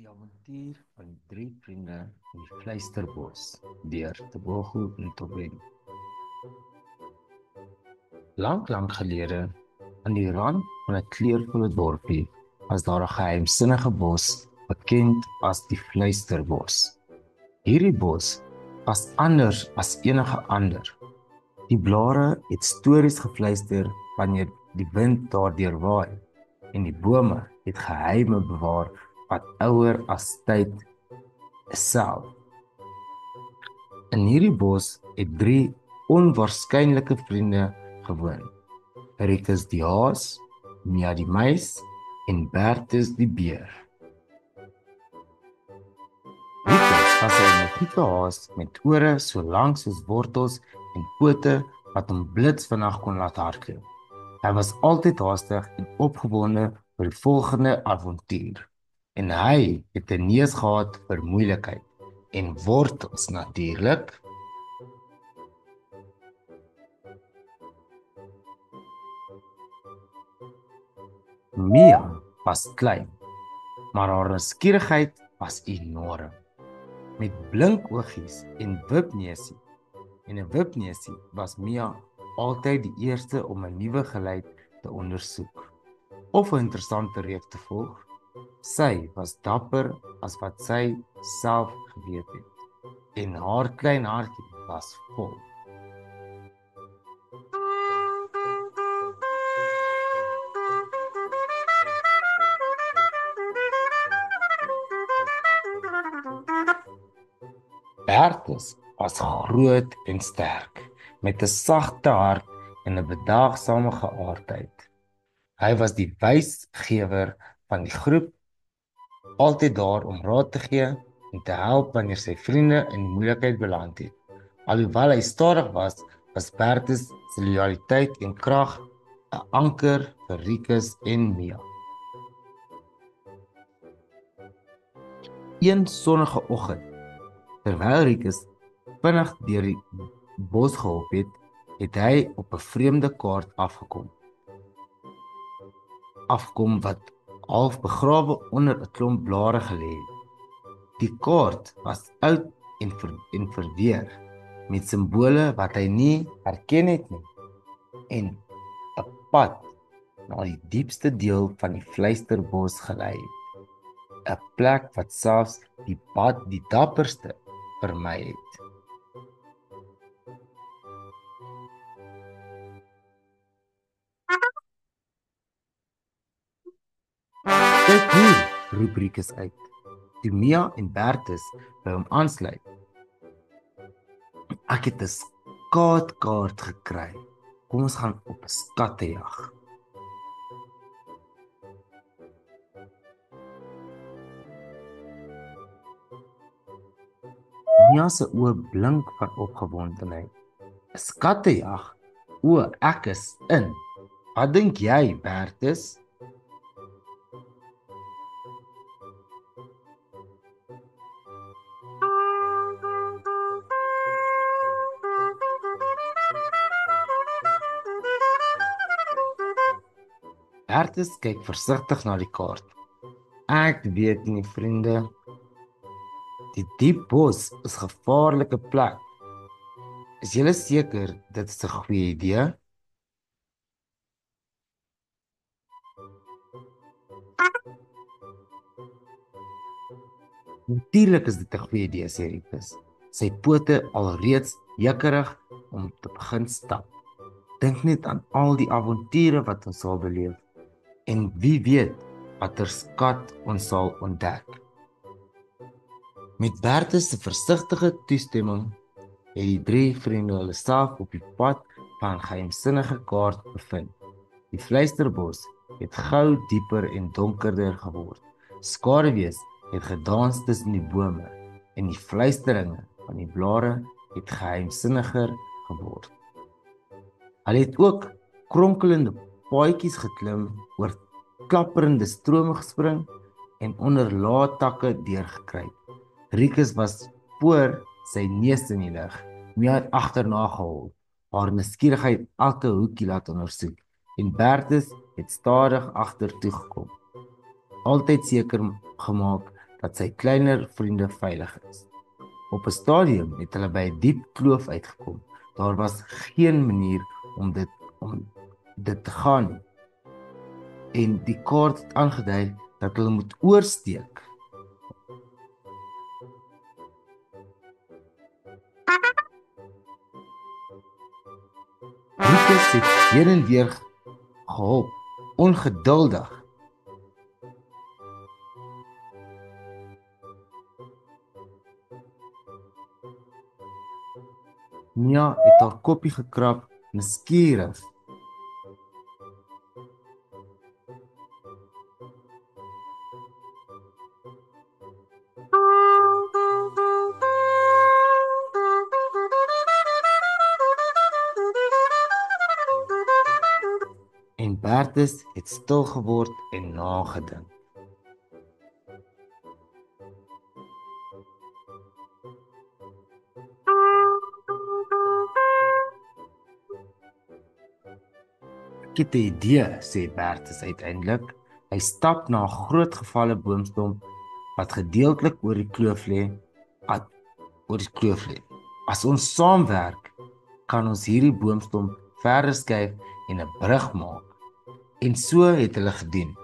Die avontuur van die drie vriende in die Fluisterbos deur Tebogo Ntobeni. Lank gelede, aan die rand van 'n kleurvolle dorpie, was daar 'n geheimsinnige bos bekend as die Fluisterbos. Hierdie bos was anders as enige ander. Die blare het stories gefluister wanneer die wind daardeur waai en die bome het geheime bewaar wat ouer as tyd self. In hierdie bos het drie onwaarskynlike vriende gewoon. Rikus die haas, Mia die muis en Bertus die beer. Rikus was 'n energieke haas met ore so lank soos wortels en pote wat hom blitsvinnig kon laat hardloop. Hy was altyd haastig en opgewonde vir die volgende avontuur. En hy het 'n neus gehad vir moeilikheid en wortels natuurlik. Mia was klein, maar haar nuuskierigheid was enorm. Met blink oogies en en 'n wipneusie was Mia altyd die eerste om 'n nuwe geluid te ondersoek of 'n interessante reuk te volg. Sy was dapper as wat sy self geweet het en haar klein hartjie was vol. Bertus was groot en sterk, met 'n sagte hart en 'n bedaagsame geaardheid. Hy was die wysgewer van die groep, altyd daar om raad te gee en te help wanneer sy vriende in moeilikheid beland het. Alhoewel hy stadig was, was Bertus se loyaliteit en krag 'n anker vir Rikus en Mia. Een sonnige oggend, terwyl Rikus vinnig deur die bos gehop het, het hy op 'n vreemde kaart afkom wat half begrawe onder 'n klomp blare gelê het. Die kaart was oud en verweer, met simbole wat hy nie herken het nie, en 'n pad na die diepste deel van die Fluisterbos gelei het. 'n Plek wat selfs die dapperste vermy het. "Kyk hier," roep Rikus uit, toe Mia en Bertus by hom aansluit. "Ek het 'n skaatkaart gekry. Kom ons gaan op 'n skattejag." Mia se oë blink van opgewondenheid. "'n Skattejag? O, ek is in. Wat dink jy, Bertus?" Bertus kyk versigtig na die kaart. "Ek weet nie, vriende. Die diep bos is 'n gevaarlike plek. Is julle seker dit is 'n goeie idee?" "Natuurlik is dit 'n goeie idee," sê Rikus, sy pote alreeds jekkerig om te begin stap. "Dink net aan al die avonture wat ons sal beleef. En wie weet watter skat ons sal ontdek." Met Bertus se versigtige toestemming het die drie vriende hulle self op die pad van 'n geheimsinnige kaart bevind. Die Fluisterbos het gou dieper en donkerder geword. Skaduwees het gedans tussen die bome en die fluisteringe van die blare het geheimsinniger geword. Hulle het ook kronkelende paadjies geklim, oor klapperende strome gespring en onder lae takke deurgekruip. Rikus was voor sy neus in die lug. Mia het agterna gehol, haar nuuskierigheid elke hoekie laat ondersoek, en Bertus het stadig agtertoe gekom, altyd seker gemaak dat sy kleiner vriende veilig is. Op 'n stadium het hulle by 'n diep kloof uitgekom. Daar was geen manier om dit te gaan nie. En die kaart het aangedui dat hulle moet oorsteek. Ricus het heen en weer gehop, ongeduldig. Mia het haar koppie gekrap, nuuskierig. En Bertus het stil geword en nagedink. Ek het 'n idee, sê Bertus uiteindelik. Hy stap na 'n groot gevalle boomstam wat gedeeltelik oor die kloof lê. As ons saamwerk, kan ons hierdie boomstam verder skuif en 'n brug maak. En so het hulle gedoen.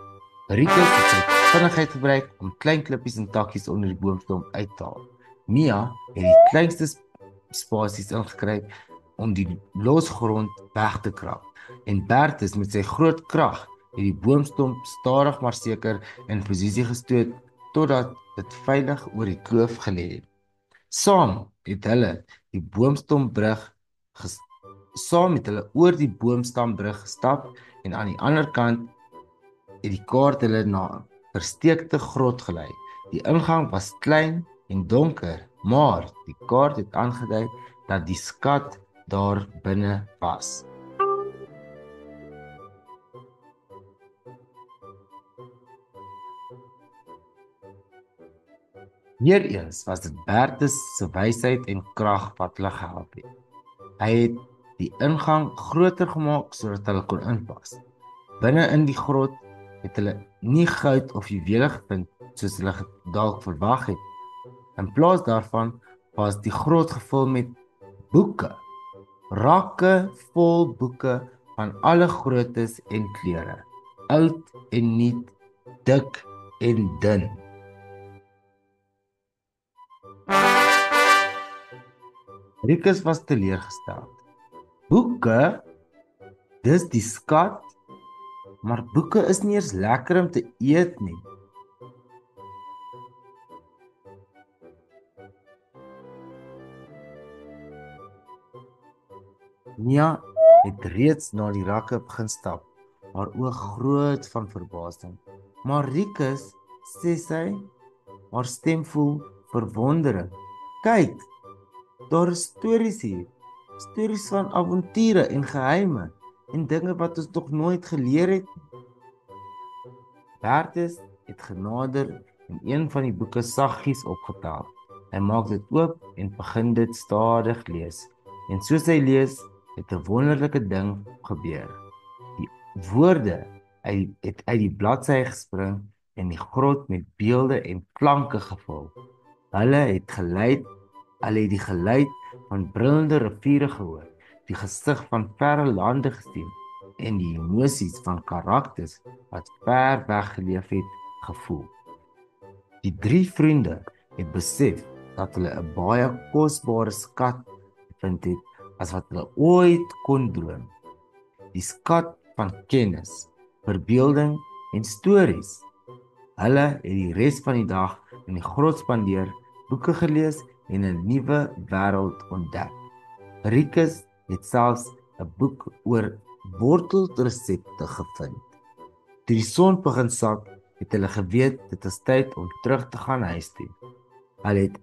Ricus het sy vinnigheid gebruik om klein klippies en takkies onder die boomstam uit te haal. Mia het die kleinste spasies ingekry om die losgrond weg te krap. En Bertus met sy groot krag het die boomstam stadig maar seker in posisie gestoot totdat dit veilig oor die kloof gelê het. Saam het hulle oor die boomstambrug gestap en aan die ander kant het die kaart hulle na 'n versteekte grot gelei. Die ingang was klein en donker, maar die kaart het aangedui dat die skat daar binne was. Weereens was dit Bertus se wysheid en krag wat hulle gehelp het. Hy het die ingang groter gemaak sodat hulle kon inpas. Binne in die grot het hulle nie goud of juwele gevind soos hulle dalk verwag het. In plaas daarvan was die grot gevul met boeke, rakke vol boeke van alle groottes en kleure, oud en nuut, dik en dun. Ricus was teleurgesteld. Boeke? Dis die skat? Maar boeke is nie eens lekker om te eet nie. Mia het reeds na die rakke begin stap, haar oë groot van verbasing. Maar Ricus, sê sy, haar stem vol verwondering. Kyk, daar is stories hier. Stories van avonture en geheime en dinge wat ons nog nooit geleer het. Bertus het genader en een van die boeke saggies opgetel. Hy maak dit oop en begin dit stadig lees. En soos hy lees, het 'n wonderlike ding gebeur. Die woorde het uit die bladsy gespring en die grot met beelde en klanke gevul. Hulle het die geluid van brullende riviere gehoor, die gesig van verre lande gesien en die emosies van karakters wat ver weg geleef het gevoel. Die 3 vriende het besef dat hulle 'n baie kosbare skat gevind het as wat hulle ooit kon droom. Die skat van kennis, verbeelding en stories. Hulle het die res van die dag in die grot spandeer, boeke gelees en 'n nuwe wêreld ontdek. Ricus het selfs 'n boek oor wortelresepte gevind. Toe die son begin sak, het hulle geweet dit is tyd om terug te gaan huis toe. Hulle het